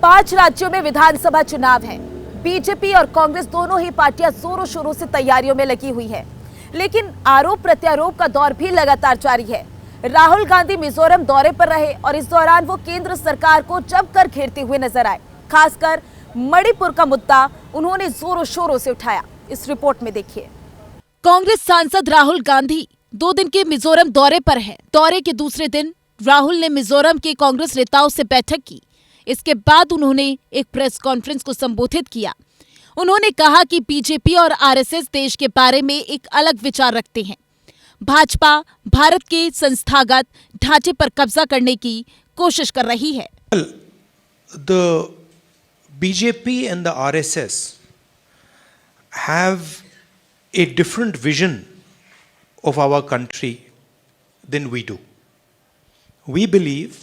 5 राज्यों में विधानसभा चुनाव है। बीजेपी और कांग्रेस दोनों ही पार्टियां जोरों शोरों से तैयारियों में लगी हुई है, लेकिन आरोप प्रत्यारोप का दौर भी लगातार जारी है। राहुल गांधी मिजोरम दौरे पर रहे और इस दौरान वो केंद्र सरकार को जमकर घेरते हुए नजर आए। खासकर मणिपुर का मुद्दा उन्होंने जोरों शोरों से उठाया। इस रिपोर्ट में देखिए। कांग्रेस सांसद राहुल गांधी 2 दिन के मिजोरम दौरे पर हैं। दौरे के दूसरे दिन राहुल ने मिजोरम के कांग्रेस नेताओं से बैठक की। इसके बाद उन्होंने एक प्रेस कॉन्फ्रेंस को संबोधित किया। उन्होंने कहा कि बीजेपी और आरएसएस देश के बारे में एक अलग विचार रखते हैं। भाजपा भारत के संस्थागत ढांचे पर कब्जा करने की कोशिश कर रही है। The BJP and the RSS have a different vision of our country than we do. We believe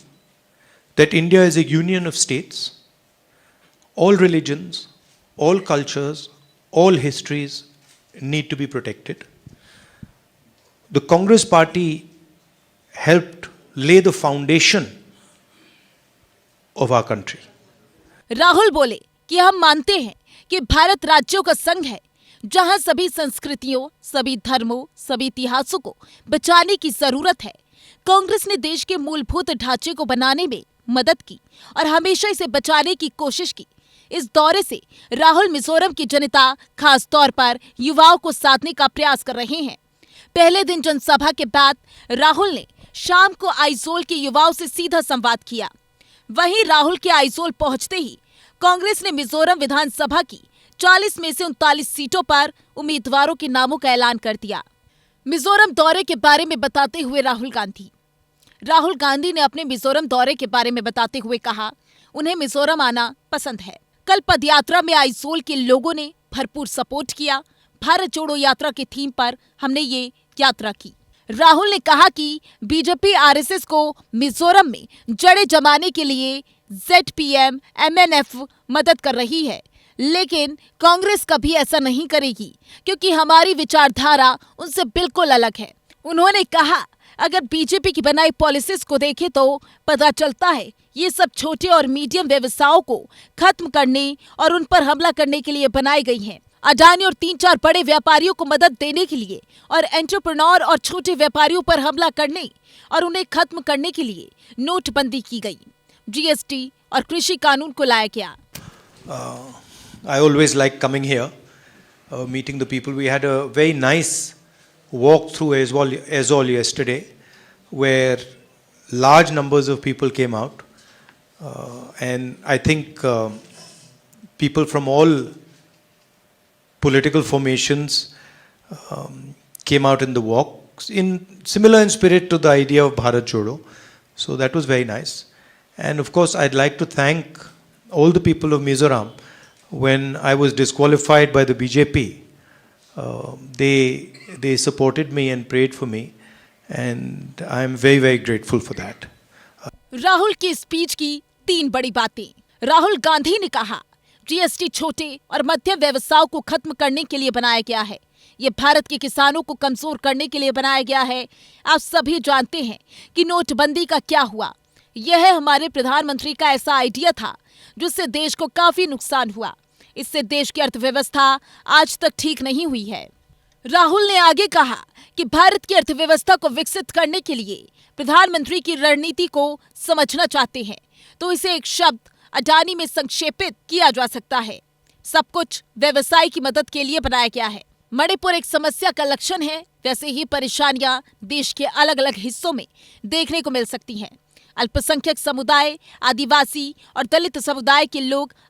that India is a union of states. All religions, all cultures, all histories need to be protected. The Congress party helped lay the foundation of our country. Rahul बोले कि हम मानते हैं कि भारत राज्यों का संघ है, जहां सभी संस्कृतियों, सभी धर्मों, सभी इतिहासों को बचाने की जरूरत है। कांग्रेस ने देश के मूलभूत ढांचे को बनाने में मदद की और हमेशा इसे बचाने की कोशिश की। इस दौरे से राहुल मिजोरम की जनता, खास तौर पर युवाओं को साधने का प्रयास कर रहे हैं। पहले दिन जनसभा के बाद राहुल ने शाम को आइजोल के युवाओं से सीधा संवाद किया। वहीं राहुल के आइजोल पहुंचते ही कांग्रेस ने मिजोरम विधानसभा की 40 में से 39 सीटों पर उम्मीदवारों के नामों का ऐलान कर दिया। मिजोरम दौरे के बारे में बताते हुए राहुल गांधी ने अपने मिजोरम दौरे के बारे में बताते हुए कहा, उन्हें मिजोरम आना पसंद है। कल पदयात्रा में आइजोल के लोगों ने भरपूर सपोर्ट किया। भारत जोड़ो यात्रा के थीम पर हमने ये यात्रा की। राहुल ने कहा कि बीजेपी आरएसएस को मिजोरम में जड़ें जमाने के लिए ZPM, MNF मदद कर रही है, लेकिन कांग्रेस कभी ऐसा नहीं करेगी, क्योंकि हमारी विचारधारा उनसे बिल्कुल अलग है। उन्होंने कहा, अगर बीजेपी की बनाई पॉलिसीज को देखें तो पता चलता है ये सब छोटे और मीडियम व्यवसायों को खत्म करने और उन पर हमला करने के लिए बनाई गई हैं। अडानी और 3-4 बड़े व्यापारियों को मदद देने के लिए और एंटरप्रेन्योर और छोटे व्यापारियों पर हमला करने और उन्हें खत्म करने के लिए नोटबंदी की गई। GST और कृषि कानून को लाया गया। I always like coming here, meeting the people. We had a very nice walk through Aizol yesterday, where large numbers of people came out, and I think people from all political formations came out in the walk, similar in spirit to the idea of Bharat Jodo. So that was very nice. And of course, I'd like to thank all the people of Mizoram. When I was disqualified by the BJP, they supported me and prayed for me, and I am very, very grateful for that. Rahul की speech की 3 बड़ी बातें। राहुल गांधी ने कहा, GST छोटे और मध्यम व्यवसायों को खत्म करने के लिए बनाया गया है। ये भारत के किसानों को कमजोर करने के लिए बनाया गया है। आप सभी जानते हैं कि नोटबंदी का क्या हुआ। यह हमारे प्रधानमंत्री का ऐसा आइडिया था जिससे देश को काफी नुकसान हुआ। इससे देश की अर्थव्यवस्था आज तक ठीक नहीं हुई है। राहुल ने आगे कहा कि भारत की अर्थव्यवस्था को विकसित करने के लिए प्रधानमंत्री की रणनीति को समझना चाहते हैं तो इसे एक शब्द अडानी में संक्षेपित किया जा सकता है। सब कुछ व्यवसाय की मदद के लिए बनाया गया है। मणिपुर एक समस्या का लक्षण है, वैसे ही परेशानियां देश के अलग अलग हिस्सों में देखने को मिल सकती हैं। अल्पसंख्यक समुदाय, आदिवासी और दलित समुदाय के लोग